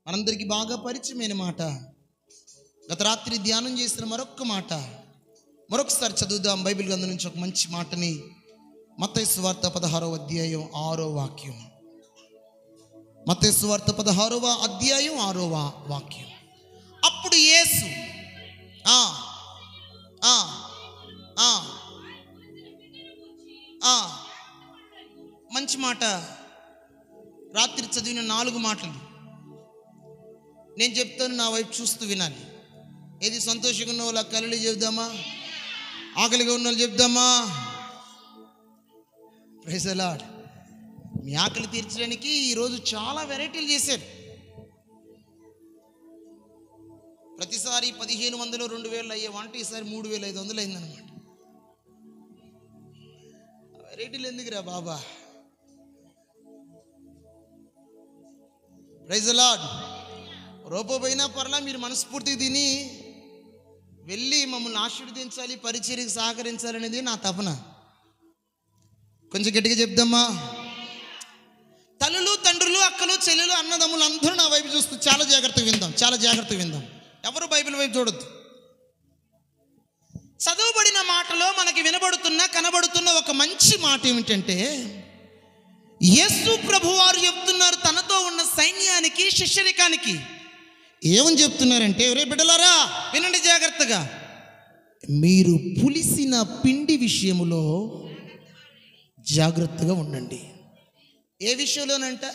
మనందరికీ బాగా పరిచయమైన మాట. గత రాత్రి ధ్యానం చేసిన మరొక మాట మరొకసారి చదువుదాం. బైబిల్ గ్రంథం నుంచి ఒక మంచి మాటని. మత్తయి సువార్త 16వ అధ్యాయం 6వ వాక్యం. మత్తయి సువార్త 16వ అధ్యాయం 6వ వాక్యం. అప్పుడు యేసు మంచి మాట. రాత్రి చదివిన 4 మాటలు నేను చెప్తాను, నా వైపు చూస్తూ వినాలి. ఏది సంతోషంగా ఉన్న వాళ్ళ కలలు చెబుదామా, ఆకలిగా ఉన్న వాళ్ళు చెప్దామా? Praise the Lord. మీ ఆకలి తీర్చడానికి ఈరోజు చాలా వెరైటీలు చేశారు. ప్రతిసారి 1500 2000 అయ్యే వంట ఈసారి 3500 అయిందనమాట. వెరైటీలు ఎందుకురా బాబా? Praise the Lord. రూపపోయినా పర్లా, మీరు మనస్ఫూర్తిగా తిని వెళ్ళి మమ్మల్ని ఆశీర్వదించాలి, పరిచర్యకు సహకరించాలనేది నా తపన. కొంచెం గట్టిగా చెప్దామా? తల్లులు, తండ్రులు, అక్కలు, చెల్లెలు, అన్నదమ్ములు అందరూ నా వైపు చూస్తూ చాలా జాగ్రత్తగా విందాం, చాలా జాగ్రత్తగా విందాం. ఎవరు బైబిల్ వైపు చూడొద్దు. చదవబడిన మాటలో మనకి వినబడుతున్న కనబడుతున్న ఒక మంచి మాట ఏమిటంటే, యేసు ప్రభువారు చెప్తున్నారు తనతో ఉన్న సైన్యానికి, శిష్యరికానికి. ఏమని చెప్తున్నారంటే, ఎవరే బిడ్డలారా వినండి జాగ్రత్తగా, మీరు పులిసిన పిండి విషయములో జాగ్రత్తగా ఉండండి. ఏ విషయంలోనంట?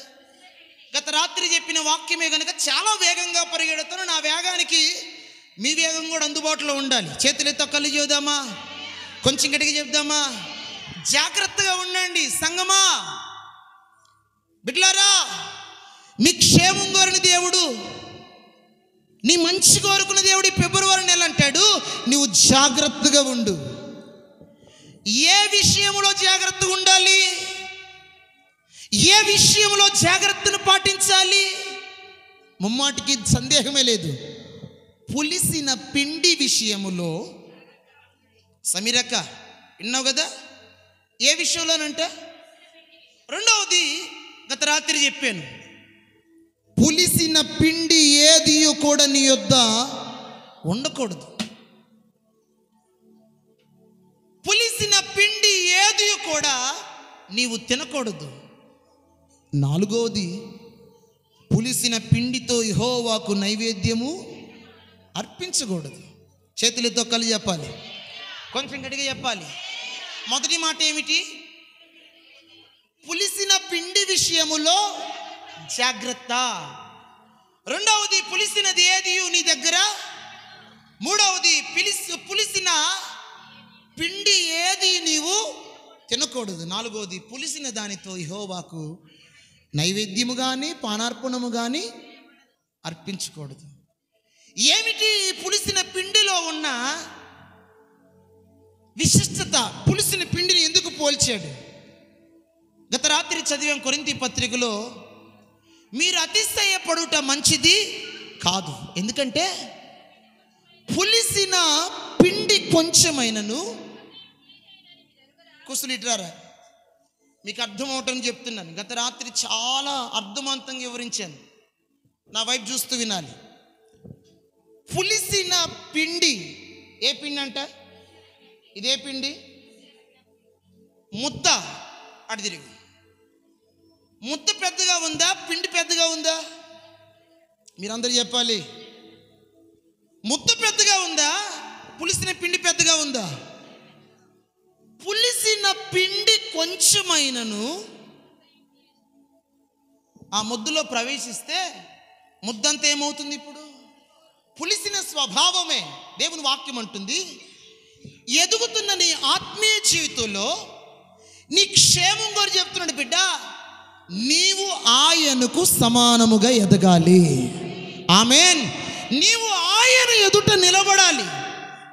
గత రాత్రి చెప్పిన వాక్యమే కనుక చాలా వేగంగా పరిగెడుతాను. నా వేగానికి మీ వేగం కూడా అందుబాటులో ఉండాలి. చేతులెత్తో కళ్ళు చూద్దామా, కొంచెం గట్టిగా చెప్దామా? జాగ్రత్తగా ఉండండి సంగమా. బిడ్డలారా, మీ క్షేమం కోరిన దేవుడు, నీ మంచి కోరుకున్న దేవుడు ఫిబ్రవరి నెల అంటాడు, నువ్వు జాగ్రత్తగా ఉండు. ఏ విషయంలో జాగ్రత్తగా ఉండాలి? ఏ విషయంలో జాగ్రత్తను పాటించాలి? ముమ్మాటికి సందేహమే లేదు. పులిసిన పిండి విషయములో. సమీరక్క విన్నావు కదా? ఏ విషయంలోనంట? రెండవది గత రాత్రి చెప్పాను, పులిసిన పిండి ఏది కూడా నీ యొద్ద ఉండకూడదు. పులిసిన పిండి ఏది కూడా నీవు తినకూడదు. నాలుగవది, పులిసిన పిండితో యెహోవాకు నైవేద్యము అర్పించకూడదు. చేతులతో కలిసి చెప్పాలి, కొంచెం గట్టిగా చెప్పాలి. మొదటి మాట ఏమిటి? పులిసిన పిండి విషయములో జాగ్రత్త. రెండవది, పులిసినది ఏది నీ దగ్గర. మూడవది, పులిసిన పిండి ఏది నీవు తినకూడదు. నాలుగవది, పులిసిన దానితో యెహోవాకు నైవేద్యము కానీ పానార్పణము కానీ అర్పించకూడదు. ఏమిటి పులిసిన పిండిలో ఉన్న విశిష్టత? పులిసిన పిండిని ఎందుకు పోల్చాడు? గత రాత్రి చదివాం కొరింథీ పత్రికలో, మీరు అతిశయపడుట మంచిది కాదు. ఎందుకంటే పులిసిన పిండి కొంచెమైనను, కుసులిట్రారా మీకు అర్థమవటం చెప్తున్నాను. గత రాత్రి చాలా అర్థవంతంగా వివరించాను, నా వైపు చూస్తూ వినాలి. పులిసిన పిండి ఏ పిండి అంట? ఇదే పిండి. ముద్ద అటు తిరిగి. ముద్ద పెద్దగా ఉందా, పిండి పెద్దగా ఉందా? మీరందరూ చెప్పాలి. ముద్ద పెద్దగా ఉందా, పులిసిన పిండి పెద్దగా ఉందా? పులిసిన పిండి కొంచెమైనను ఆ ముద్దలో ప్రవేశిస్తే ముద్దంతా ఏమవుతుంది? ఇప్పుడు పులిసిన స్వభావమే. దేవుని వాక్యం అంటుంది, ఎదుగుతున్న నీ ఆత్మీయ జీవితంలో నీ క్షేమం గురించి చెప్తున్నాడు. బిడ్డ, నీవు ఆయనకు సమానముగా ఎదగాలి. ఆమేన్. నీవు ఆయన ఎదుట నిలబడాలి.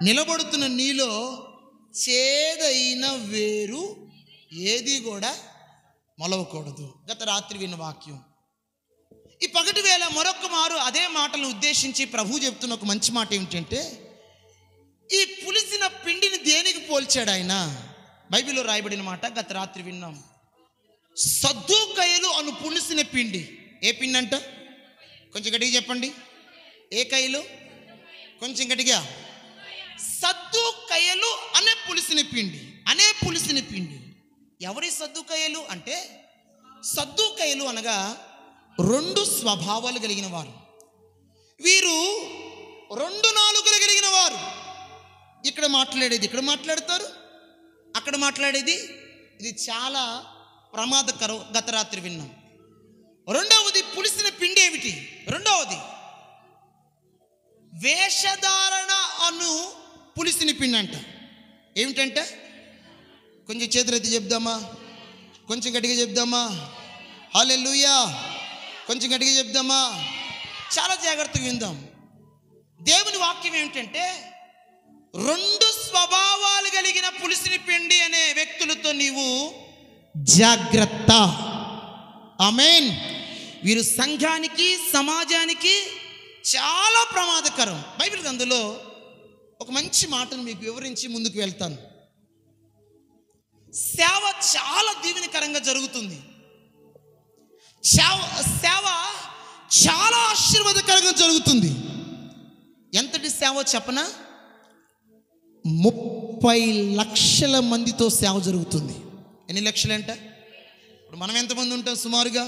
నిలబడుతున్న నీలో చేదైన వేరు ఏది కూడా మొలవకూడదు. గత రాత్రి విన్న వాక్యం. ఈ పగటి వేళ మరొక మారు అదే మాటలను ఉద్దేశించి ప్రభు చెప్తున్న ఒక మంచి మాట ఏమిటంటే, ఈ పులిసిన పిండిని దేనికి పోల్చాడు ఆయన? బైబిల్లో రాయబడిన మాట గత రాత్రి విన్నాం. సద్దూకయ్యలు అను పులిసిన పిండి. ఏ పిండి అంట? కొంచెం గట్టిగా చెప్పండి. ఏ కయ్యలు? కొంచెం గట్టిగా. సద్దుకయ్యలు అనే పులిసిని పిండి. ఎవరి సద్దుకయ్యలు అంటే, సద్దుకయ్యలు అనగా 2 స్వభావాలు కలిగిన వారు. వీరు 2 నాలుకలు కలిగిన వారు. ఇక్కడ మాట్లాడేది ఇక్కడ మాట్లాడతారు, అక్కడ మాట్లాడేది. ఇది చాలా ప్రమాదకరం. గత రాత్రి విన్నాం. రెండవది పులిసిన పిండి ఏమిటి? రెండవది వేషధారణ అను పులిసిన పిండి అంట. ఏమిటంటే, కొంచెం చేతులెత్తి చెప్దామా? కొంచెం గట్టిగా చెప్దామా? హల్లెలూయా. కొంచెం గట్టిగా చెప్దామా? చాలా జాగ్రత్తగా విందాం. దేవుని వాక్యం ఏమిటంటే, 2 స్వభావాలు కలిగిన పులిసిన పిండి అనే వ్యక్తులతో నీవు జాగ్రత్త. ఆమేన్. వీరు సంఘానికి, సమాజానికి చాలా ప్రమాదకరం. బైబిల్ గ్రంథంలో ఒక మంచి మాటను మీకు వివరించి ముందుకు వెళ్తాను. సేవ చాలా దీవెనకరంగా జరుగుతుంది. సేవ చాలా ఆశీర్వాదకరంగా జరుగుతుంది. ఎంతటి సేవ చెప్పనా? 30 లక్షల మందితో సేవ జరుగుతుంది. ఎన్ని లక్షలు అంట? ఇప్పుడు మనం ఎంతమంది ఉంటాం సుమారుగా?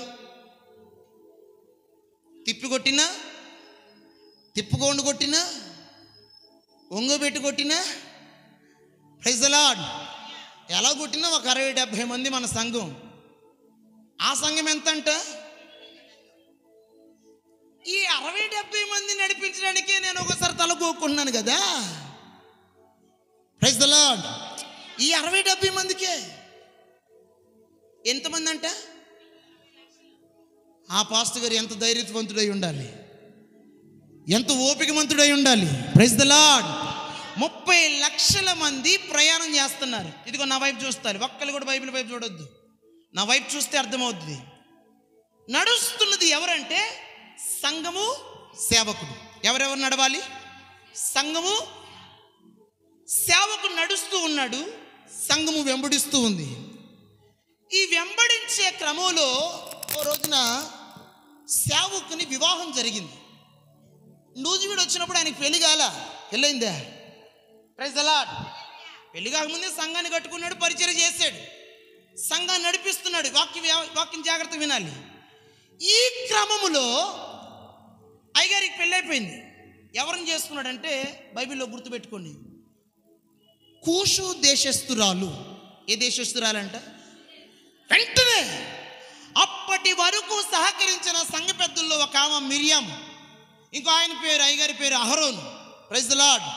తిప్పుకోండు కొట్టినా, ఒంగోబెట్టి కొట్టినా, ప్రైజ్ ది లార్డ్, ఎలా కొట్టినా ఒక 60-70 మంది మన సంఘం. ఆ సంఘం ఎంత అంట? ఈ 60-70 మంది నడిపించడానికే నేను ఒకసారి తలగోక్కున్నాను కదా. Praise the lord. ఈ 60-70 మందికే ఎంతమంది అంట? ఆ పాస్టర్ గారు ఎంత ధైర్యవంతుడై ఉండాలి, ఎంత ఓపికమంతుడై ఉండాలి. Praise the lord. 30 లక్షల మంది ప్రయాణం చేస్తున్నారు. ఇదిగో నా వైపు చూస్తారు. ఒక్కళ్ళు కూడా బైబిల్ వైపు చూడొద్దు, నా వైపు చూస్తే అర్థమవుతుంది. నడుస్తున్నది ఎవరంటే సంఘము, సేవకుడు. ఎవరెవరు నడవాలి? సంఘము, సేవకుడు నడుస్తూ ఉన్నాడు, సంఘము వెంబడిస్తూ ఉంది. ఈ వెంబడించే క్రమంలో ఓ రోజున సేవకుని వివాహం జరిగింది. నూజివీడు వచ్చినప్పుడు ఆయనకి పెళ్లి కాల. పెళ్ళైందా? Praise the Lord. పెళ్లి కాకముందే సంఘాన్ని కట్టుకున్నాడు, పరిచయం చేశాడు, సంఘాన్ని నడిపిస్తున్నాడు. వాక్యం జాగ్రత్త వినాలి. ఈ క్రమములో అయ్యగారికి పెళ్ళైపోయింది. ఎవరిని చేసుకున్నాడంటే, బైబిల్లో గుర్తుపెట్టుకోండి, కూషు దేశస్తురాలు. ఏ దేశస్తురాలంట? వెంటనే అప్పటి వరకు సహకరించిన సంఘ పెద్దల్లో ఒక ఆమె మిరియాం, ఇంకో ఆయన పేరు, అయ్యగారి పేరు అహరోను. Praise the lord.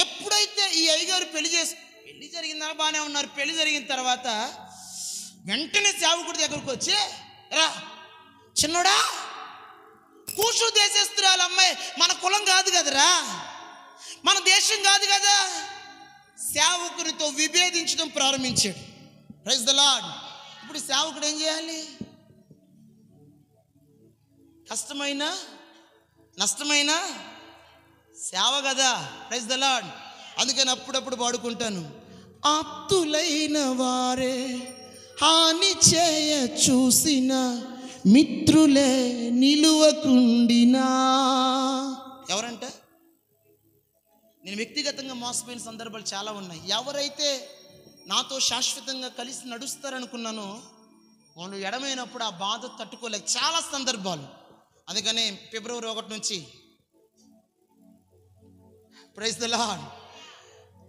ఎప్పుడైతే ఈ అయ్యగారు పెళ్లి జరిగిందా బాగానే ఉన్నారు. పెళ్లి జరిగిన తర్వాత వెంటనే సేవకుడి దగ్గరకు వచ్చి, రా చిన్నోడా, కూషు దేశస్తురాలు అమ్మాయి మన కులం కాదు కదరా, మన దేశం కాదు కదా. సేవకునితో విభేదించడం ప్రారంభించాడు. Praise the lord. ఇప్పుడు సేవకుడు ఏం చేయాలి? కష్టమైనా నష్టమైనా సేవ కదా. Praise the lord. అందుకని అప్పుడప్పుడు పాడుకుంటాను, ఆప్తులైన వారే హాని చేయ చూసిన మిత్రులే నిలువకుండినా. ఎవరంట? నేను వ్యక్తిగతంగా మోసపోయిన సందర్భాలు చాలా ఉన్నాయి. ఎవరైతే నాతో శాశ్వతంగా కలిసి నడుస్తారనుకున్నానో వాళ్ళు ఎడమైనప్పుడు ఆ బాధ తట్టుకోలేక చాలా సందర్భాలు. అందుకనే ఫిబ్రవరి 1 నుంచి ప్రైజ్ ది లార్డ్,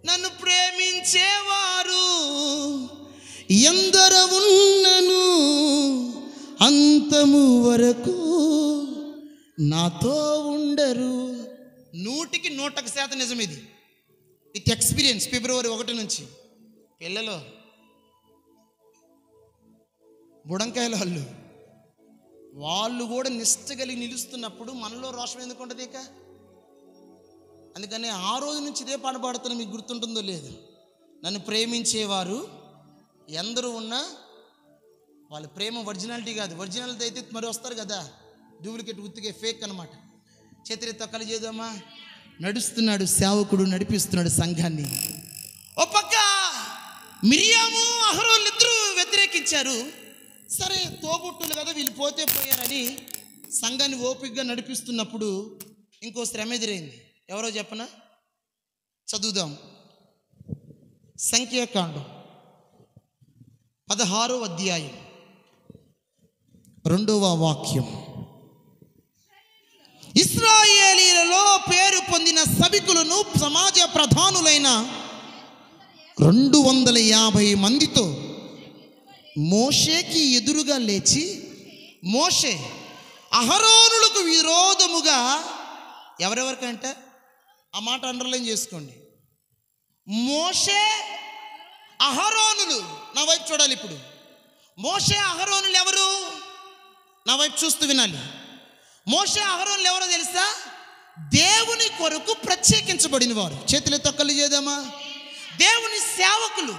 నన్ను ప్రేమించేవారు ఎందరు ఉన్నను అంతము వరకు నాతో ఉండరు. 100% నిజం ఇది. With experience. ఫిబ్రవరి 1 నుంచి పిల్లలు బుడంకాయల వాళ్ళు కూడా నిష్ట కలిగి నిలుస్తున్నప్పుడు మనలో రోషం ఎందుకు ఉంటుంది? ఇక అందుకని ఆ రోజు నుంచి ఇదే పాట పాడుతున్నా. మీకు గుర్తుంటుందో లేదు? నన్ను ప్రేమించేవారు ఎందరూ ఉన్నా వాళ్ళ ప్రేమ ఒరిజినాలిటీ కాదు. ఒరిజినాలిటీ అయితే మరి వస్తారు కదా, డూప్లికేట్, ఉత్తికే, ఫేక్ అనమాట. చేతులెత్తి తొక్కలు చేద్దామా? నడుస్తున్నాడు సేవకుడు, నడిపిస్తున్నాడు సంఘాన్ని. ఓ పక్క మిరియాము అహరోన్లు ఇద్దరు వ్యతిరేకించారు. సరే తోబుట్టులు కదా వీళ్ళు పోతే పోయారని సంఘాన్ని ఓపికగా నడిపిస్తున్నప్పుడు ఇంకో శ్రమ ఎదురైంది. ఎవరో చెప్పనా? చదువుదాం. సంఖ్యాకాండం 16వ అధ్యాయం 2వ వాక్యం. ఇశ్రాయేలీయులలో పేరు పొందిన సభికులను సమాజ ప్రధానులైన 250 మందితో మోషేకి ఎదురుగా లేచి, మోషే అహరోనులకు విరోధముగా, ఎవరెవరికంట ఆ మాట అండర్లైన్ చేసుకోండి, మోషే అహరోనులు. నా వైపు చూడాలి ఇప్పుడు. మోషే అహరోనులు ఎవరు? నా వైపు చూస్తూ వినాలి. మోషే అహరోనులు ఎవరో తెలుసా? దేవుని కొరకు ప్రత్యేకించబడిన వారు. చేతులెత్తి కళ్ళు చేద్దామా? దేవుని సేవకులు.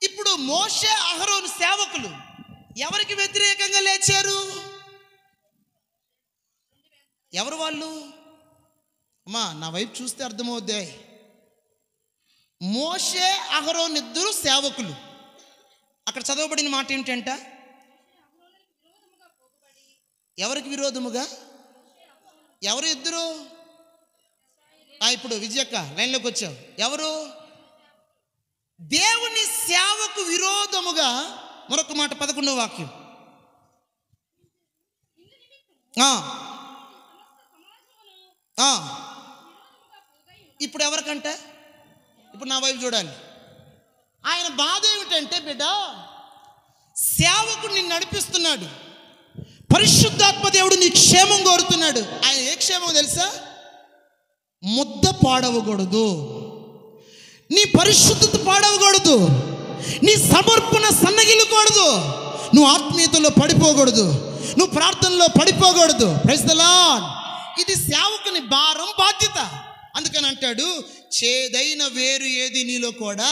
ఇప్పుడు మోషే అహరోను సేవకులు ఎవరికి వ్యతిరేకంగా లేచారు? ఎవరు వాళ్ళు? అమ్మా నా వైపు చూస్తే అర్థమవుద్ది. మోషే అహరోను ఇద్దరు సేవకులు. అక్కడ చదవబడిన మాట ఏంటంట? ఎవరికి విరోధముగా? ఎవరు ఇద్దరు? ఇప్పుడు విజయక్క లైన్లోకి వచ్చావు. ఎవరు? దేవుని సేవకు విరోధముగా. మరొక మాట 11వ వాక్యం. ఇప్పుడు ఎవరికంట? ఇప్పుడు నా వైపు చూడాలి. ఆయన బాధ ఏమిటంటే, బిడ్డ సేవకుడు నిన్ను నడిపిస్తున్నాడు, పరిశుద్ధాత్మ దేవుడు నీ క్షేమం కోరుతున్నాడు. ఆయన ఏ క్షేమం తెలుసా? ముద్ద పాడవకూడదు, నీ పరిశుద్ధత పాడవకూడదు, నీ సమర్పణ సన్నగిల్లకూడదు, నువ్వు ఆత్మీయతలో పడిపోకూడదు, నువ్వు ప్రార్థనలో పడిపోకూడదు. Praise the lord. ఇది సేవకుని భారం, బాధ్యత. అందుకని అంటాడు, చేదైన వేరు ఏది నీలో కూడా.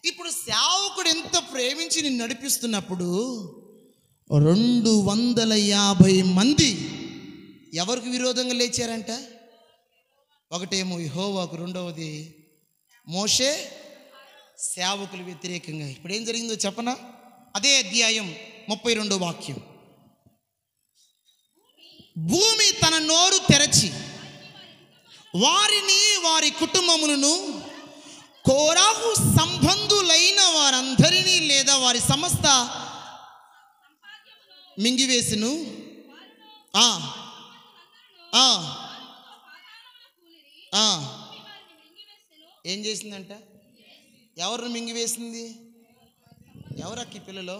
ఇప్పుడు సేవకుడు ఎంత ప్రేమించి నిన్ను నడిపిస్తున్నప్పుడు 250 మంది ఎవరికి విరోధంగా లేచారంట? ఒకటేమో యెహోవాకు, రెండవది మోషే సేవకులు వ్యతిరేకంగా. ఇప్పుడు ఏం జరిగిందో చెప్పనా? అదే అధ్యాయం 32వ వాక్యం. భూమి తన నోరు తెరచి వారిని, వారి కుటుంబములను, కోరాహు సంబంధులైన వారందరినీ లేదా వారి సమస్త మింగివేసును. ఏం చేసిందంట? ఎవరిని మింగివేసింది? ఎవరక్కి పిల్లలు?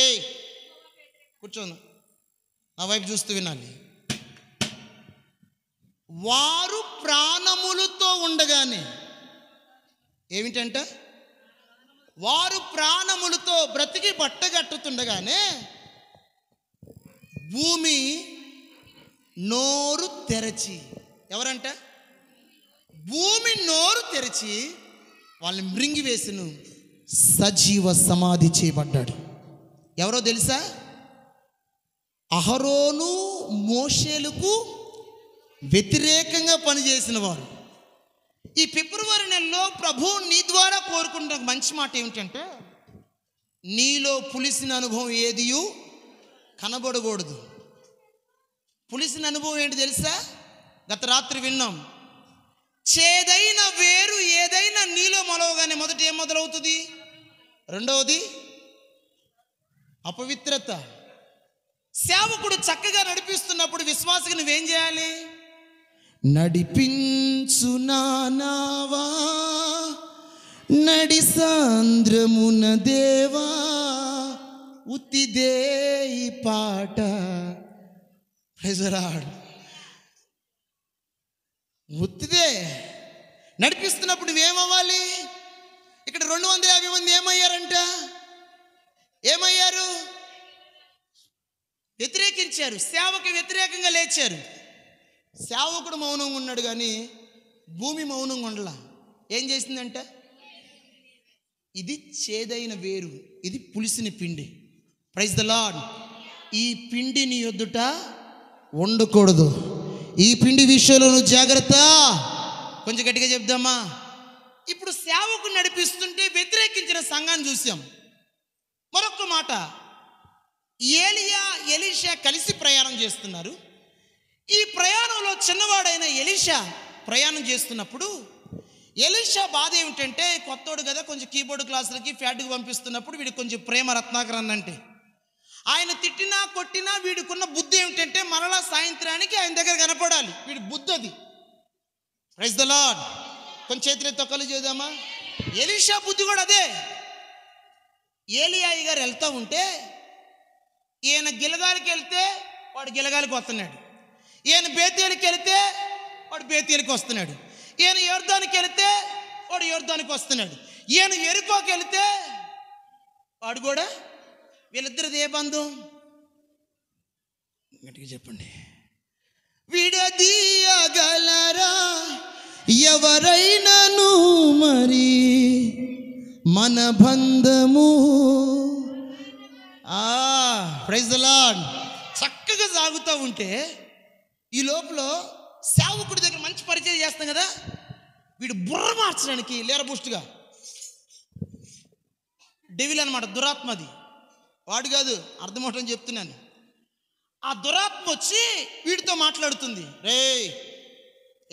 ఏయ్ కూర్చోను, నా వైపు చూస్తూ వినాలి. వారు ప్రాణములతో ఉండగానే, ఏమిటంట? వారు ప్రాణములతో బ్రతికి బట్టగట్టుతుండగానే భూమి నోరు తెరచి, ఎవరంట? భూమి నోరు తెరచి వాళ్ళని మృంగివేసును, సజీవ సమాధి చేయబడ్డాడు. ఎవరో తెలుసా? అహరోను మోషేలకు వ్యతిరేకంగా పనిచేసిన వారు. ఈ ఫిబ్రవరి నెలలో ప్రభు నీ ద్వారా కోరుకున్న మంచి మాట ఏమిటంటే, నీలో పులిసిన అనుభవం ఏదియు కనబడకూడదు. పులిసిన అనుభవం ఏంటి తెలుసా? గత రాత్రి విన్నాం. చేదైన వేరు ఏదైనా నీలో మొలవగానే మొదట ఏం మొదలవుతుంది? రెండవది అపవిత్రత. సేవకుడు చక్కగా నడిపిస్తున్నప్పుడు విశ్వాసిగా నువ్వేం చేయాలి? నడిపించు నావా నడి సాంద్రమున దేవా, ఉత్తిదే ఈ పాట. ఉత్తిదే నడిపిస్తున్నప్పుడు నువ్వేమవ్వాలి? ఇక్కడ 250 మంది ఏమయ్యారంట? ఏమయ్యారు? వ్యతిరేకించారు, సేవకు వ్యతిరేకంగా లేచారు. సేవకుడు మౌనంగా ఉన్నాడు కానీ భూమి మౌనంగా ఉండలా. ఏం చేసిందంట? ఇది చేదైన వేరు, ఇది పులిసిన పిండి. Praise the lord. ఈ పిండి నీ యొద్దుట ఉండకూడదు. ఈ పిండి విషయంలో నువ్వు జాగ్రత్త. కొంచెం గట్టిగా చెప్దామా? ఇప్పుడు సేవకుడు నడిపిస్తుంటే వ్యతిరేకించిన సంఘాన్ని చూసాం. మరొక మాట, ఏలియా ఎలీషా కలిసి ప్రయాణం చేస్తున్నారు. ఈ ప్రయాణంలో చిన్నవాడైన ఎలీషా ప్రయాణం చేస్తున్నప్పుడు ఎలీషా బాధ ఏమిటంటే కొత్తోడు కదా, కొంచెం కీబోర్డు క్లాసులకి ఫ్యాట్కి పంపిస్తున్నప్పుడు వీడికి కొంచెం ప్రేమ రత్నాకరన్ అంటే ఆయన తిట్టినా కొట్టినా వీడికున్న బుద్ధి ఏమిటంటే మరలా సాయంత్రానికి ఆయన దగ్గర కనపడాలి. వీడి బుద్ధి అది. Praise the lord. కొంచెం చేతులెత్తి తొక్కలు చేద్దామా. ఎలీషా బుద్ధి కూడా అదే. ఏలియా గారు వెళ్తూ ఉంటే ఈయన గిలగాలికి వెళ్తే వాడు గిలగాలికి వస్తున్నాడు, ఈయన బేతేలికి వెళితే వాడు బేతేలికి వస్తున్నాడు, ఈయన యోర్దానికి వెళితే వాడు యోర్దానికి వస్తున్నాడు, ఈయన ఎరుకోకి వెళితే వాడు కూడా. వీళ్ళిద్దరిది ఏ బంధం గట్టిగా చెప్పండి. విడదీయగలరా ఎవరైనాను మరి మన బంధము. Praise the lord. చక్కగా సాగుతూ ఉంటే ఈ లోపల సేవకుడి దగ్గర మంచి పరిచయం చేస్తాం కదా, వీడు బుర్ర మార్చడానికి లేరబుష్టుగా డెవిల్ అనమాట, దురాత్మది. వాడు కాదు, అర్థమవుతుందని చెప్తున్నాను. ఆ దురాత్మ వచ్చి వీడితో మాట్లాడుతుంది. రేయ్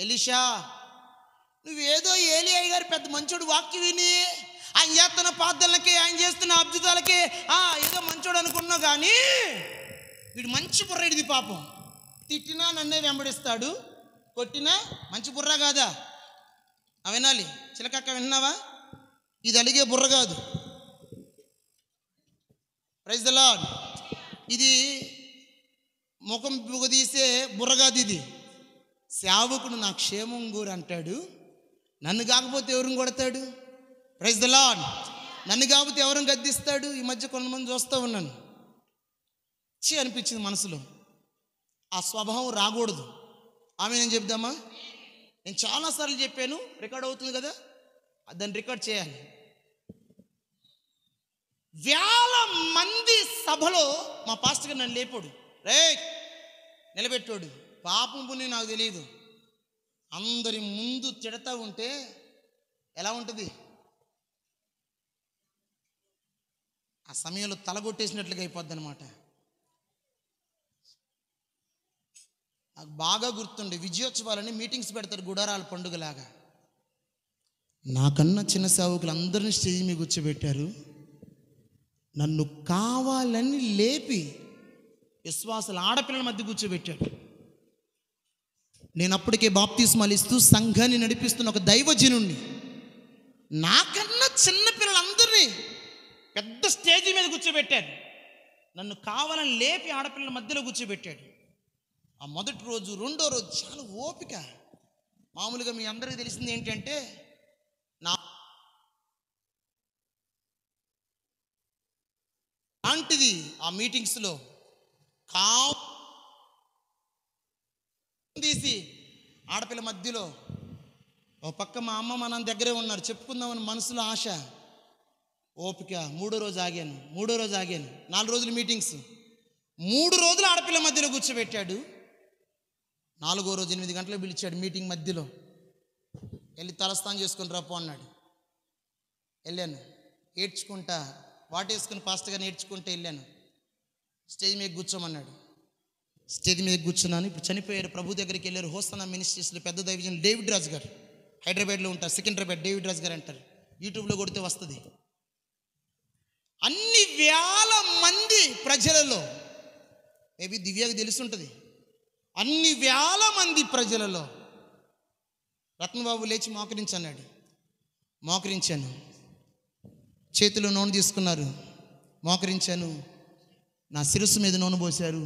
ఎలీషా, నువ్వేదో ఏలియా గారు పెద్ద మంచోడు వాక్యం విని ఆయన చేస్తున్న పాదాలకి ఆయన చేస్తున్న అద్భుతాలకి ఏదో మంచోడు అనుకున్నావు, కానీ వీడు మంచి బుర్రడిది పాపం. తిట్టినా నన్నే వెంబడిస్తాడు, కొట్టినా మంచి బుర్ర కాదా. వినాలి చిలకక్క, విన్నావా? ఇది అలిగే బుర్ర కాదు. Praise the lord. ఇది ముఖం బుగదీసే బుర్ర కాదు. ఇది సేవకుడు నా క్షేమం గూరు అంటాడు, నన్ను కాకపోతే ఎవరిని కొడతాడు. Praise the lord. నన్ను కాకపోతే ఎవరిని గద్దిస్తాడు. ఈ మధ్య కొంతమంది చూస్తూ ఉన్నాను, అనిపించింది మనసులో. ఆ స్వభావం రాకూడదు. నేను చెప్దామా? నేను చాలాసార్లు చెప్పాను, రికార్డ్ అవుతుంది కదా, దాన్ని రికార్డ్ చేయాలి. వేల మంది సభలో మా పాస్టర్ గారు నన్ను లేపాడు, రే నిలబెట్టాడు. పాపం పుణ్యం నాకు తెలియదు. అందరి ముందు తిడతా ఉంటే ఎలా ఉంటుంది? ఆ సమయంలో తలగొట్టేసినట్లుగా అయిపోద్ది అనమాట. నాకు బాగా గుర్తుండే, విజయోత్సవాలని మీటింగ్స్ పెడతారు గుడారాల పండుగలాగా. నాకన్నా చిన్న సేవకులు అందరినీ స్టేజ్ మీద కూర్చోబెట్టారు. నన్ను కావాలని లేపి విశ్వాసాల ఆడపిల్లల మధ్య కూర్చోబెట్టాడు. నేను అప్పటికే బాప్తిస్మాలు ఇస్తూ సంఘాన్ని నడిపిస్తున్న ఒక దైవజనుణ్ణి. నాకన్నా చిన్న పిల్లలందరినీ పెద్ద స్టేజ్ మీద కూర్చోబెట్టాడు. నన్ను కావాలని లేపి ఆడపిల్లల మధ్యలో కూర్చోబెట్టాడు. ఆ మొదటి రోజు, రెండో రోజు చాలా ఓపిక. మామూలుగా మీ అందరికీ తెలిసింది ఏంటంటే, నా లాంటిది ఆ మీటింగ్స్లో తీసి ఆడపిల్ల మధ్యలో ఓ పక్క మా అమ్మ మా నాన్న దగ్గరే ఉన్నారు, చెప్పుకుందామని మనసులో ఆశ, ఓపిక. మూడో రోజు ఆగాను. 4 రోజులు మీటింగ్స్, 3 రోజులు ఆడపిల్ల మధ్యలో కూర్చోబెట్టాడు. 4వ రోజు 8 గంటలకు పిలిచాడు మీటింగ్ మధ్యలో. వెళ్ళి తలస్నానం చేసుకుని రాపో అన్నాడు. వెళ్ళాను, ఏడ్చుకుంటా వాటేసుకుని పాస్టర్ గారిని ఏడ్చుకుంటూ వెళ్ళాను. స్టేజ్ మీద కూర్చోమన్నాడు. స్టేజ్ మీద కూర్చున్నాను. ఇప్పుడు చనిపోయారు, ప్రభు దగ్గరికి వెళ్ళారు. హోసనా మినిస్ట్రీస్లో పెద్ద దైవజనులు డేవిడ్ రాజు గారు, హైదరాబాద్లో ఉంటారు, సికింద్రాబాద్ డేవిడ్ రాజు గారు అంటారు. యూట్యూబ్లో కొడితే వస్తుంది. అన్ని వేల మంది ప్రజలలో, మేబీ దివ్యకు తెలిసి ఉంటుంది, అన్ని వేల మంది ప్రజలలో రత్నబాబు లేచి మోకరించన్నాడు. మోకరించాను. చేతిలో నూనె తీసుకున్నారు, మోకరించాను. నా శిరస్సు మీద నూనె పోశారు.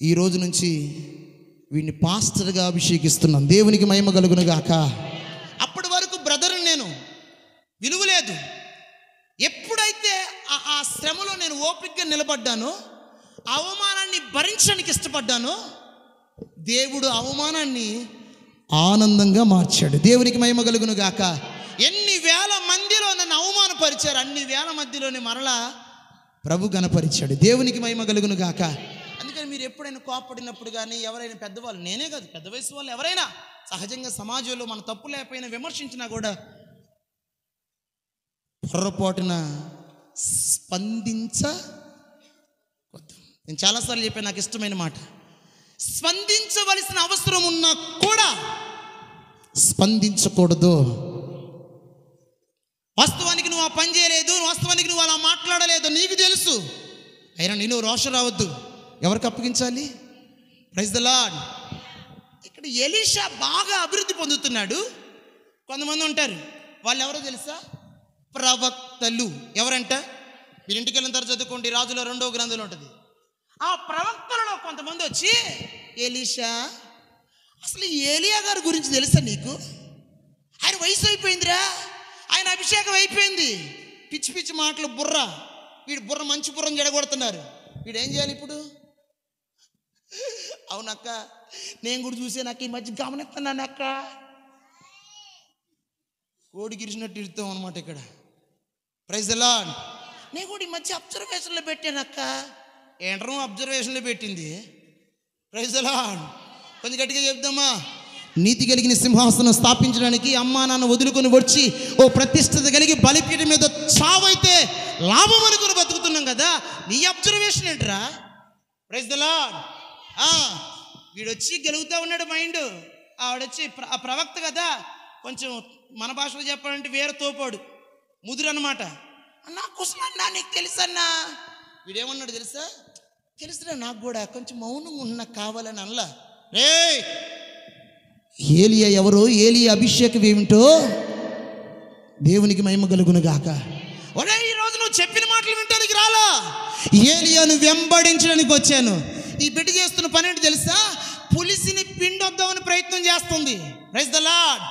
ఈ రోజు నుంచి వీడిని పాస్టర్గా అభిషేకిస్తున్నాను. దేవునికి మహిమ కలుగును గాక. అప్పటి వరకు బ్రదర్ నేను విలువ లేదు. ఎప్పుడైతే ఆ శ్రమలో నేను ఓపికగా నిలబడ్డానో, అవమానాన్ని భరించడానికి ఇష్టపడ్డానో, దేవుడు అవమానాన్ని ఆనందంగా మార్చాడు. దేవునికి మహిమ కలుగును గాక. ఎన్ని వేల మందిలో నన్ను అవమానపరిచారు, అన్ని వేల మధ్యలోనే మరలా ప్రభు గణపరిచాడు. దేవునికి మహిమ కలుగును గాక. అందుకని మీరు ఎప్పుడైనా కోపడినప్పుడు కానీ, ఎవరైనా పెద్దవాళ్ళు, నేనే కాదు పెద్ద వయసు వాళ్ళు ఎవరైనా సహజంగా సమాజంలో మన తప్పు లేకపోయినా విమర్శించినా కూడా పొరపాటున నేను చాలాసార్లు చెప్పాను, నాకు ఇష్టమైన మాట. స్పందించవలసిన అవసరం ఉన్నా కూడా స్పందించకూడదు. వాస్తవానికి నువ్వు ఆ పని చేయలేదు, వాస్తవానికి నువ్వు అలా మాట్లాడలేదు, నీకు తెలుసు. అయినా నేను రోషం రావద్దు. ఎవరికి అప్పగించాలి? Praise the Lord. ఇక్కడ ఎలీషా బాగా అభివృద్ధి పొందుతున్నాడు. కొంతమంది ఉంటారు, వాళ్ళు ఎవరో తెలుసా? ప్రవక్తలు. ఎవరంట? మీరు ఇంటికి వెళ్ళిన తర్వాత చదువుకోండి, రాజుల 2వ గ్రంథంలో ఉంటుంది. ఆ ప్రవక్తలలో కొంతమంది వచ్చి, ఎలీషా, అసలు ఏలియా గారి గురించి తెలుసా నీకు? ఆయన వయసు అయిపోయిందిరా, ఆయన అభిషేకం అయిపోయింది. పిచ్చి పిచ్చి మాటలు, బుర్ర. వీడు బుర్ర మంచి బుర్రను జడగొడుతున్నారు. వీడు ఏం చేయాలి ఇప్పుడు? అవునక్క, నేను కూడా చూసాను అక్క, ఈ మధ్య గమనిస్తున్నాను అక్క. కోడి గిరిచినట్టు ఇరుతాం అనమాట ఇక్కడ. Praise the lord. నేను కూడా ఈ మధ్య అబ్జర్వేషన్లో పెట్టాను అక్క. ఏంటో అబ్జర్వేషన్లో పెట్టింది. Praise the lord. కొంచెం గట్టిగా చెప్దామా? నీతి కలిగిన సింహాసనం స్థాపించడానికి అమ్మా నాన్న వదులుకొని వచ్చి ఓ ప్రతిష్టత కలిగి బలిపీఠం మీద చావైతే లాభం అనుకుని బతుకుతున్నాం కదా, నీ అబ్జర్వేషన్ ఏంట్రా? Praise the Lord. వీడొచ్చి గెలుగుతూ ఉన్నాడు మైండ్. ఆవిడొచ్చి ఆ ప్రవక్త కదా, కొంచెం మన భాషలో చెప్పాలంటే వేరే తోపాడు, ముదురు అనమాట. అన్నా కుసలన్నా, నీకు తెలుసన్నా. వీడేమన్నాడు తెలుసా? తెలుసురా నాకు కూడా, కొంచెం మౌనంగా ఉన్న కావాలని అనలా. రే, ఏలియా ఎవరో, ఏలియా అభిషేకం ఏమిటో దేవునికి మహిమ కలుగును గాక. ఒరే, ఈరోజు నువ్వు చెప్పిన మాటలు వింటానికి రాలా, ఏలియాను వెంబడించడానికి వచ్చాను. ఈ బిడ్డ చేస్తున్న పని ఏంటి తెలుసా? పులిసిని పిండొద్దామని ప్రయత్నం చేస్తుంది. Praise the lord.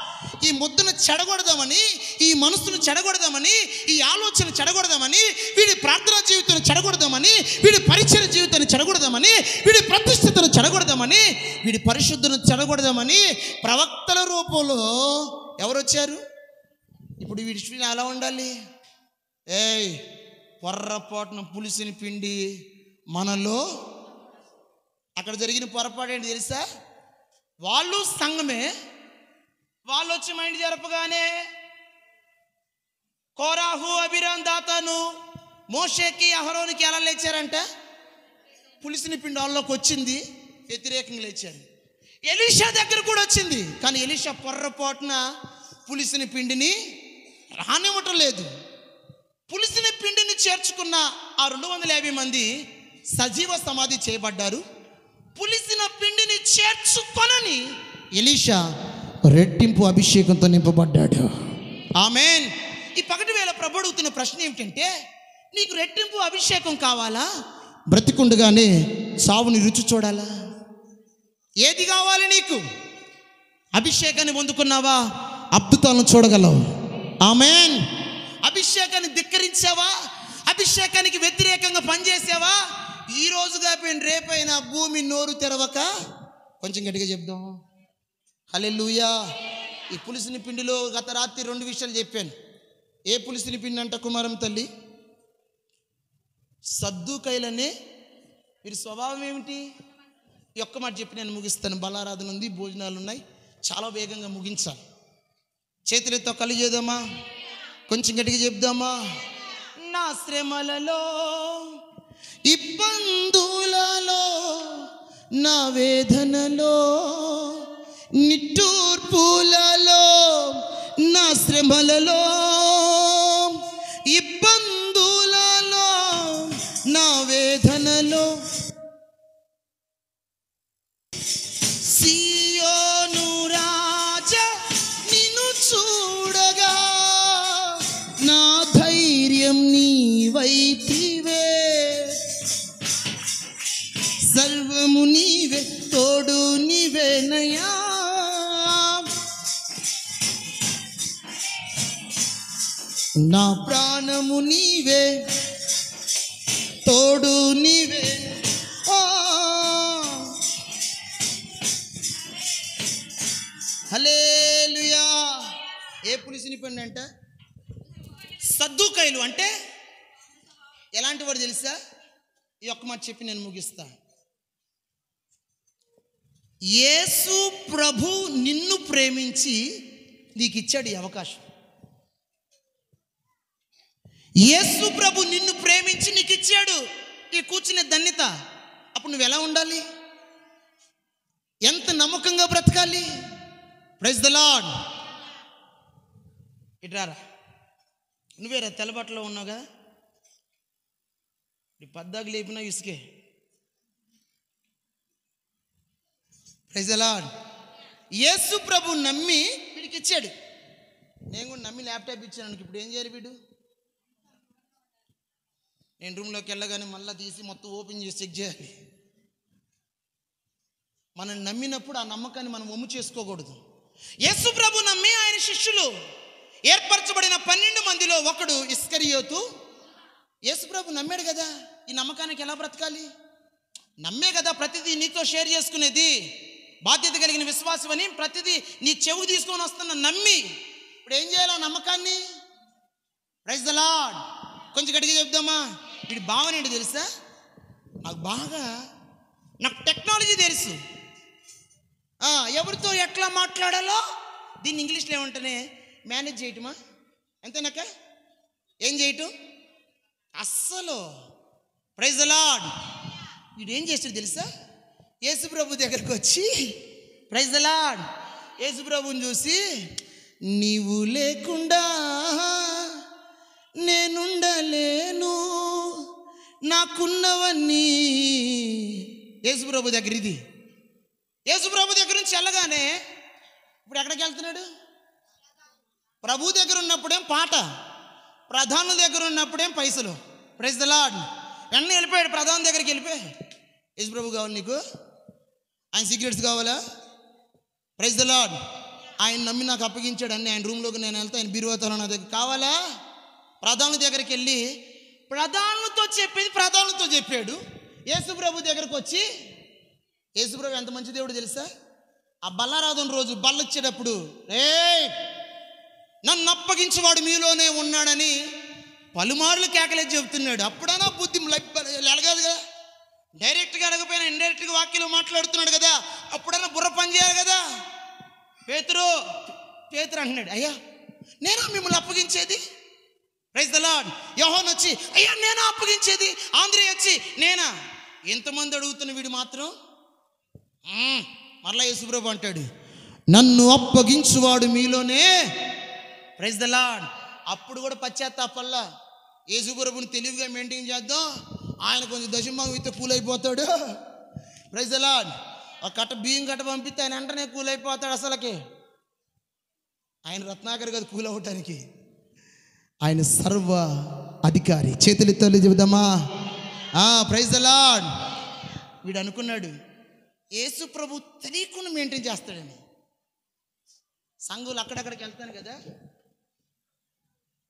ఈ ముద్దను చెడగొడదామని, ఈ మనసును చెడగొడదామని, ఈ ఆలోచన చెడగొడదామని, వీడి ప్రార్థనా జీవితాన్ని చెడగొడదామని, వీడి పరిచయ జీవితాన్ని చెడగొడదామని, వీడి ప్రతిష్టతను చెడగొడదామని, వీడి పరిశుద్ధను చెడగొడదామని ప్రవక్తల రూపంలో ఎవరు వచ్చారు? ఇప్పుడు వీడి ఎలా ఉండాలి? ఏయ్, పొర్రపాటున పులిసిని పిండి మనలో. అక్కడ జరిగిన పొరపాటు ఏంటి తెలుసా? వాళ్ళు సంఘమే, వాళ్ళు వచ్చి మైండ్ జరపగానే కోరాహు, అబీరాం, దాతాను మోషేకి, అహరోనికి ఎలా లేచారంట? పులిసిని పిండి వాళ్ళలోకి వచ్చింది, వ్యతిరేకంగా లేచారు. ఎలీషా దగ్గర కూడా వచ్చింది, కానీ ఎలీషా పొర్రపాటున పులిసిని పిండిని రానివ్వటం లేదు. పులిసిని పిండిని చేర్చుకున్న ఆ 250 మంది సజీవ సమాధి చేయబడ్డారు. పులిసిన పిండిని చేర్చుకొనని ఎలీషా రెట్టింపు అభిషేకంతో నింపబడ్డాడు. ఆమేన్. ఈ పగటి వేళ ప్రభు అడుగుతున్న ప్రశ్న ఏమిటంటే, నీకు రెట్టింపు అభిషేకం కావాలా? బ్రతికుండగానే సావుని రుచి చూడాలా? ఏది కావాలి నీకు? అభిషేకాన్ని పొందుకున్నావా? అద్భుతాలను చూడగలవు. ఆమేన్. అభిషేకాన్ని ధిక్కరించావా? అభిషేకానికి వ్యతిరేకంగా పనిచేసావా? ఈ రోజుగా పోయిన రేపైనా భూమి నోరు తెరవక, కొంచెం గట్టిగా చెప్దాం హల్లెలూయా. ఈ పులిసిన పిండిలో గత రాత్రి 2 విషయాలు చెప్పాను. ఏ పులిసిన పిండి అంట? కుమారం తల్లి, సద్దుకైలనే. వీరి స్వభావం ఏమిటి? ఈ ఒక్క మాట చెప్పి నేను ముగిస్తాను. బలారాధన ఉంది, భోజనాలు ఉన్నాయి, చాలా వేగంగా ముగించాలి. చేతులతో కళ్ళు చేద్దామా? కొంచెం గట్టిగా చెప్దామా? నా శ్రమలలో, ఇబ్బందులలో, నా వేదనలో, నిట్టూర్పులలో, నా శ్రమలలో, ఇబ్బందులలో, నా వేదనలో, సియోను రాజా నిన్ను చూడగా నా ధైర్యం నీవైతివే, సర్వము నీవే, తోడు నీవేనయ్యా. నా ప్రాణము నీవే, తోడు నీవే. హల్లెలూయా. ఏ పులిసిని పండి అంట? సద్దుకైలు అంటే ఎలాంటి వాడు తెలుసా? ఈ ఒక్క మాట చెప్పి నేను ముగిస్తా. యేసు ప్రభు నిన్ను ప్రేమించి నీకు ఇచ్చాడు ఈ అవకాశం. యేసు ప్రభు నిన్ను ప్రేమించి నీకు ఇచ్చాడు ఈ కూర్చునే ధన్యత. అప్పుడు నువ్వు ఎలా ఉండాలి? ఎంత నమ్మకంగా బ్రతకాలి? Praise the lord. ఇట్రారా, నువ్వేరా తెల్లబట్టలో ఉన్నావు కదా, పద్దాకు లేపినా ఇసుకే. Praise the Lord. యేసు ప్రభు నమ్మి వీడికి ఇచ్చాడు. నేను కూడా నమ్మి ల్యాప్టాప్ ఇచ్చాను. ఇప్పుడు ఏం చేయాలి వీడు? నేను రూమ్లోకి వెళ్ళగానే మళ్ళీ తీసి మొత్తం ఓపెన్ చేసి చెక్ చేయాలి. మనం నమ్మినప్పుడు ఆ నమ్మకాన్ని మనం ఒమ్ము చేసుకోకూడదు. యేసు ప్రభు నమ్మి ఆయన శిష్యులు ఏర్పరచబడిన 12 మందిలో ఒకడు ఇస్కరియోతు. యేసు ప్రభు నమ్మాడు కదా, ఈ నమ్మకానికి ఎలా బ్రతకాలి? నమ్మే కదా ప్రతిదీ నీతో షేర్ చేసుకునేది. బాధ్యత కలిగిన విశ్వాసమని ప్రతిదీ నీ చెవు తీసుకొని వస్తున్న నమ్మి ఇప్పుడు ఏం చేయాలి? ఆ నమ్మకాన్ని. Praise the lord. కొంచెం గట్టిగా చెప్దామా? వీడి భావన ఏంటి తెలుసా? నాకు టెక్నాలజీ తెలుసు, ఎవరితో ఎట్లా మాట్లాడాలో దీన్ని ఇంగ్లీష్లో ఏమంటేనే మేనేజ్ చేయటమా, అంతేనాక ఏం చేయటం అస్సలు. Praise the Lord. వీడు ఏం చేస్తాడు తెలుసా? యేసు ప్రభు దగ్గరికి వచ్చి, ప్రైజ్ ద లార్డ్, యేసు ప్రభుని చూసి, నీవు లేకుండా నేనుండలేను, నాకున్నవన్నీ. యేసు ప్రభు దగ్గర ఇది. యేసు ప్రభు దగ్గర నుంచి వెళ్ళగానే ఇప్పుడు ఎక్కడికి వెళ్తున్నాడు? ప్రభు దగ్గర ఉన్నప్పుడేం పాట, ప్రధానుల దగ్గర ఉన్నప్పుడేం పైసలు. Praise the Lord. వెన్న వెళ్ళిపోయాడు ప్రధాని దగ్గరికి. వెళ్ళిపోయి, యేసు ప్రభు కావాలి నీకు? ఆయన సీక్రెట్స్ కావాలా? Praise the Lord. ఆయన నమ్మి నాకు అప్పగించాడు అన్నీ. ఆయన రూమ్లోకి నేను వెళ్తా, ఆయన బీరువాతో నా దగ్గర కావాలా? ప్రధానుల దగ్గరికి వెళ్ళి ప్రధానులతో చెప్పాడు. యేసు ప్రభు దగ్గరకు వచ్చి, యేసు ప్రభు ఎంత మంచి దేవుడు తెలుసా? ఆ బల్లారాధన రోజు బల్లొచ్చేటప్పుడు, నన్ను అప్పగించేవాడు మీలోనే ఉన్నాడని పలుమార్లు కేకలేసి చెబుతున్నాడు. అప్పుడైనా బుద్ధి ఎలగాదు కదా, డైరెక్ట్గా అడగపోయినా ఇండైరెక్ట్గా వాక్యలో మాట్లాడుతున్నాడు కదా, అప్పుడైనా బుర్ర పని చేయాలి కదా. పేతురు అంటున్నాడు, అయ్యా నేనా మిమ్మల్ని అప్పగించేది? Praise the lord. యోహాను వచ్చి, అయ్యా నేనా అప్పగించేది? ఆంధ్రే వచ్చి, నేనా? ఎంతమంది అడుగుతున్న వీడు మాత్రం మరలా యేసు ప్రభు అంటాడు, నన్ను అప్పగించువాడు మీలోనే. Praise the Lord. అప్పుడు కూడా పశ్చాత్తాపల్లా. యేసు ప్రభుని తెలివిగా మెయింటైన్ చేద్దాం, ఆయన కొంచెం దశంభాగం ఇస్తే కూల్ అయిపోతాడు. Praise the Lord. ఒక బియ్యం కట్ట పంపిస్తే ఆయన వెంటనే కూల్ అయిపోతాడు. అసలుకి ఆయన రత్నాకర్ కాదు కూల్ అవ్వటానికి, ఆయన సర్వ అధికారి. చేతులెత్తి చెబుదామా? Praise the Lord. వీడు అనుకున్నాడు యేసు ప్రభు తెలియకుండా మెయింటైన్ చేస్తాడని. సంఘులు అక్కడక్కడికి వెళ్తాను కదా,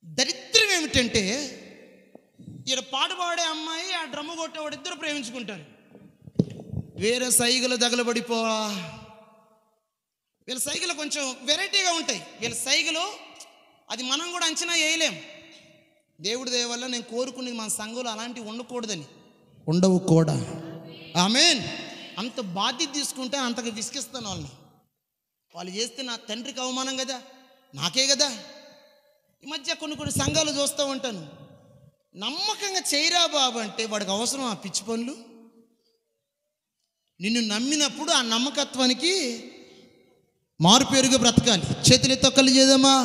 దరిద్రం ఏమిటంటే ఈడ పాట పాడే అమ్మాయి, ఆ డ్రమ్ము కొట్టేవాడు ఇద్దరు ప్రేమించుకుంటారు. వేరే సైగలు దగలబడిపోవా. వీళ్ళ సైగలు కొంచెం వెరైటీగా ఉంటాయి. వీళ్ళ సైగలు అది మనం కూడా అంచనా వేయలేం. దేవుడి దయ వల్ల నేను కోరుకునేది మన సంఘంలో అలాంటివి ఉండకూడదని, ఉండవు కూడా. ఆమేన్. అంత బాధ్యత తీసుకుంటే అంతగా విసిగిస్తాను వాళ్ళని. వాళ్ళు చేస్తే నా తండ్రికి అవమానం కదా, నాకే కదా. ఈ మధ్య కొన్ని సంఘాలు చూస్తూ ఉంటాను, నమ్మకంగా చేయరా బాబు అంటే వాడికి అవసరం ఆ పిచ్చి పనులు. నిన్ను నమ్మినప్పుడు ఆ నమ్మకత్వానికి మారుపేరుగా బ్రతకాలి. చేతులు తొక్కలు చేద్దామా?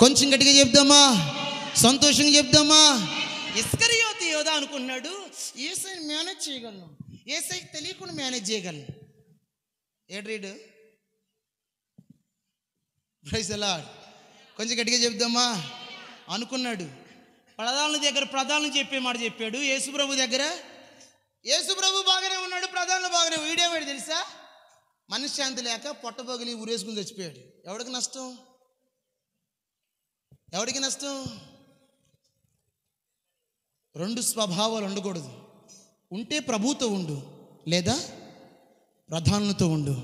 కొంచెం గట్టిగా చెప్దామా? సంతోషంగా చెప్దామా? ఇస్కరియోతు యోధా అనుకున్నాడు, యేసయ్యని మేనేజ్ చేయగలను, యేసయ్యకి తెలియకుండా మేనేజ్ చేయగలను. ఏడ్రీడు. Praise the Lord. కొంచెం గట్టిగా చెప్దామా అనుకున్నాడు. ప్రధానులు చెప్పే మాట చెప్పాడు. యేసుప్రభు దగ్గర యేసుప్రభు బాగానే ఉన్నాడు, ప్రధానులు బాగానే. వీడేవాడు తెలుసా? మనశ్శాంతి లేక పొట్టబొగిలి ఊరేసుకుని చచ్చిపోయాడు. ఎవరికి నష్టం? రెండు స్వభావాలు ఉండకూడదు. ఉంటే ప్రభుతో ఉండు, లేదా ప్రధానులతో ఉండు.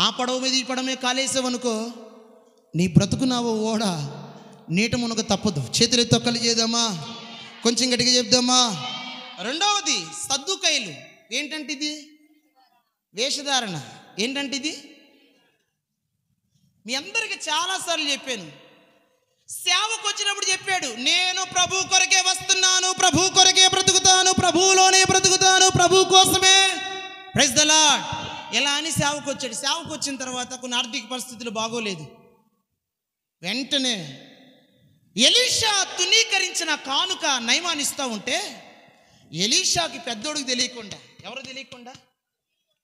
ఆ పడవ మీద ఈ పడమే కాలేసావనుకో, నీ బ్రతుకు నావో ఓడ నీట మునగ తప్పదు. చేతులు తొక్కలు చేద్దామా? కొంచెం గట్టిగా చెప్దామా? రెండవది సద్దుకైలు. ఏంటంటే ఇది వేషధారణ. ఏంటంటే ఇది మీ అందరికీ చాలాసార్లు చెప్పాను. సేవకు వచ్చినప్పుడు చెప్పాడు, నేను ప్రభు కొరకే వస్తున్నాను, ప్రభు కొరకే బ్రతుకుతాను. బ్రతుకుతాను, ప్రభువులోనే బ్రతుకుతాను, ప్రభు కోసమే. Praise the Lord. ఎలా అని సేవకు వచ్చాడు. సేవకు వచ్చిన తర్వాత కొన్ని ఆర్థిక పరిస్థితులు బాగోలేదు. వెంటనే ఎలీషా తునీకరించిన కానుక నయమాన్ ఇస్తూ ఉంటే ఎలీషాకి పెద్దోడికి తెలియకుండా, ఎవరు తెలియకుండా,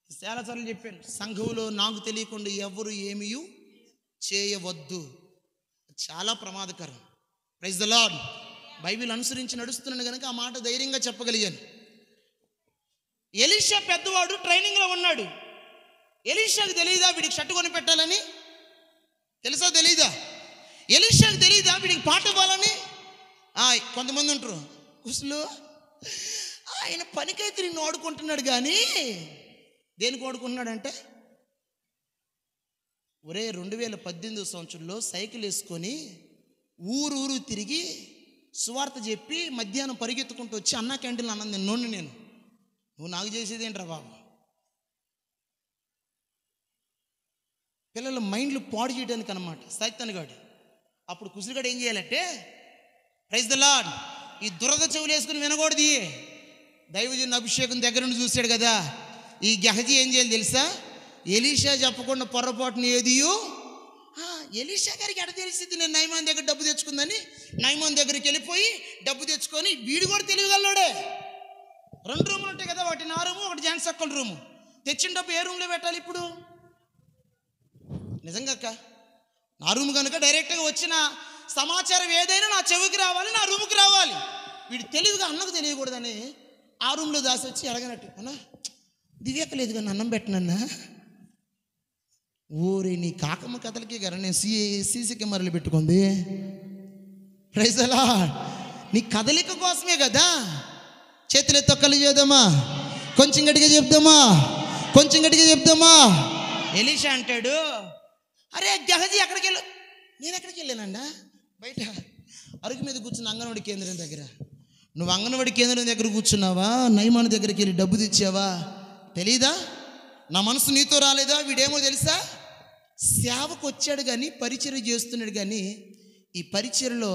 చాలాసార్లు చెప్పాను, సంఘంలో నాకు తెలియకుండా ఎవరు ఏమీ చేయవద్దు, చాలా ప్రమాదకరం. Praise the lord. బైబిల్ అనుసరించి నడుస్తున్నాను కనుక ఆ మాట ధైర్యంగా చెప్పగలిగాను. ఎలీషా పెద్దవాడు ట్రైనింగ్లో ఉన్నాడు. ఎలీషాకి తెలియదా వీడికి షర్టు కొని పెట్టాలని? తెలుసా తెలీదా? ఎలీషాకి తెలియదా వీడికి పాట ఇవ్వాలని? కొంతమంది ఉంటారు కుసులు, ఆయన పనికైతే నిన్ను వాడుకుంటున్నాడు కానీ దేనికి వాడుకుంటున్నాడంటే, ఒరే 2018 సంవత్సరంలో సైకిల్ వేసుకొని ఊరు తిరిగి సువార్త చెప్పి మధ్యాహ్నం పరిగెత్తుకుంటూ వచ్చి అన్నా క్యాంటీన్లో అన్నం తిన్నోడిని నేను. నువ్వు నాకు చేసేది ఏంట్రా బాబు? పిల్లల మైండ్లు పాడు చేయడానికి అన్నమాట సైతానుగాడు. అప్పుడు కుసులుగాడు ఏం చేయాలంటే, ప్రైజ్ ద లార్డ్, ఈ దురద చెవులు వేసుకుని వినకూడదు. దైవజన అభిషేకం దగ్గర నుండి చూశాడు కదా. ఈ గెహజీ ఏం చేయాలి తెలుసా? ఎలీషా చెప్పకుండా పొరపాటుని ఏదియో, ఎలీషా గారికి ఎడ తెలిసింది నేను నయమాన్ దగ్గర డబ్బు తెచ్చుకుందని, నయమాన్ దగ్గరికి వెళ్ళిపోయి డబ్బు తెచ్చుకొని, వీడు కూడా తెలియగలడే. 2 రూములు ఉంటాయి కదా, ఒకటి నా రూము, ఒకటి జాన్స్ అక్కల రూము. తెచ్చిన డబ్బు ఏ రూమ్లో పెట్టాలి ఇప్పుడు? నిజంగా అక్క, నా రూమ్ కనుక డైరెక్ట్గా వచ్చిన సమాచారం ఏదైనా నా చెవికి రావాలి, నా రూముకి రావాలి. వీడు తెలివిగా అన్నకు తెలియకూడదని ఆ రూమ్లో దాసి వచ్చి అడగనట్టు, అన్నా దివ్యక్క లేదు కానీ అన్నం పెట్టనన్నా. ఊరి నీ కాకమ్మ కథలకి కదా నేను సీసీ కెమెరాలు పెట్టుకుంది. Praise the Lord. నీ కదలిక కోసమే కదా. చేతులెత్తో కళ్ళు చేద్దామా, కొంచెం గట్టిగా చెప్దామా, కొంచెం గట్టిగా చెప్దామా. ఎలీషా అంటాడు, అరే గెహజీ ఎక్కడికి వెళ్ళు? నేను ఎక్కడికి వెళ్ళానండా? బయట అరుగు మీద కూర్చున్న అంగన్వాడి కేంద్రం దగ్గర. నువ్వు అంగన్వాడి కేంద్రం దగ్గర కూర్చున్నావా? నయమాన్ దగ్గరికి వెళ్ళి డబ్బు తెచ్చావా? తెలీదా? నా మనసు నీతో రాలేదా? వీడేమో తెలుసా, సేవకు వచ్చాడు కానీ పరిచర్య చేస్తున్నాడు కానీ ఈ పరిచర్యలో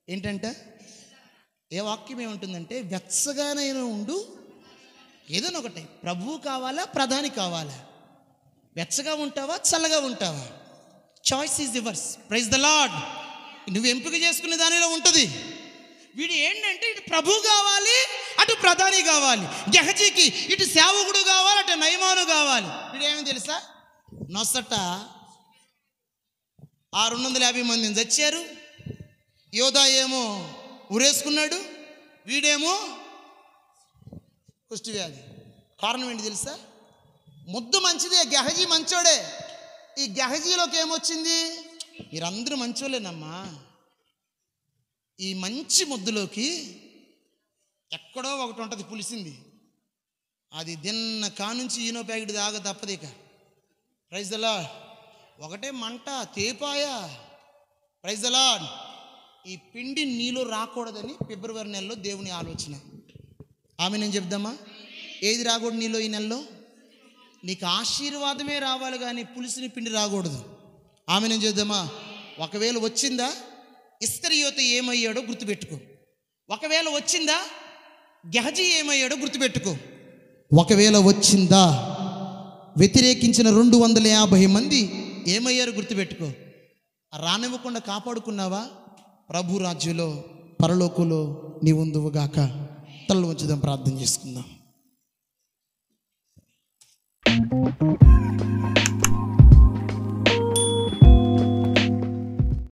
ఏంటంట, ఏ వాక్యం ఏముంటుందంటే, వెచ్చగానైనా ఉండు, ఏదైనా ఒకటి, ప్రభువు కావాలా ప్రధాని కావాలా? వెచ్చగా ఉంటావా చల్లగా ఉంటావా? Choice is yours. Praise the Lord. నువ్వు ఎంపిక చేసుకునే దానిలో ఉంటుంది. వీడు ఏంటంటే, ఇటు ప్రభు కావాలి, అటు ప్రధాని కావాలి. గెహజీకి ఇటు సేవకుడు కావాలి, అటు నయమాను కావాలి. వీడు ఏమని తెలుసా, నొసట 650 మందిని చచ్చారు. యోధా ఏమో ఉరేసుకున్నాడు, వీడేమో కుష్టి వ్యాధి. కారణం ఏంటి తెలుసా? ముద్దు మంచిదే, గెహజీ మంచోడే. ఈ గెహజీలోకి ఏమొచ్చింది? మీరందరూ మంచోళ్ళేనమ్మా. ఈ మంచి ముద్దులోకి ఎక్కడో ఒకటి ఉంటుంది పులిసింది. అది తిన్న కానుంచి ఈనో ప్యాకెట్ దాకా తప్పదు ఇక. Praise the Lord. ఒకటే మంట తేపాయ. Praise the lord. ఈ పిండి నీలో రాకూడదని ఫిబ్రవరి నెలలో దేవుని ఆలోచన. ఆమె నేను చెప్దామా? ఏది రాకూడదు నీలో ఈ నెలలో? నీకు ఆశీర్వాదమే రావాలి కానీ పులిసిన పిండి రాకూడదు. ఆమె నేను చెప్దామా? ఒకవేళ వచ్చిందా, ఇస్కరియోతు ఏమయ్యాడో గుర్తుపెట్టుకో. ఒకవేళ వచ్చిందా, గెహజీ ఏమయ్యాడో గుర్తుపెట్టుకో. ఒకవేళ వచ్చిందా, వ్యతిరేకించిన 250 మంది ఏమయ్యారో గుర్తుపెట్టుకో. రానివ్వకుండా కాపాడుకున్నావా? ప్రభు రాజ్యంలో పరలోకంలో నీ ఉందువుగాక. తలలు వంచుదాం, ప్రార్థన చేసుకుందాం.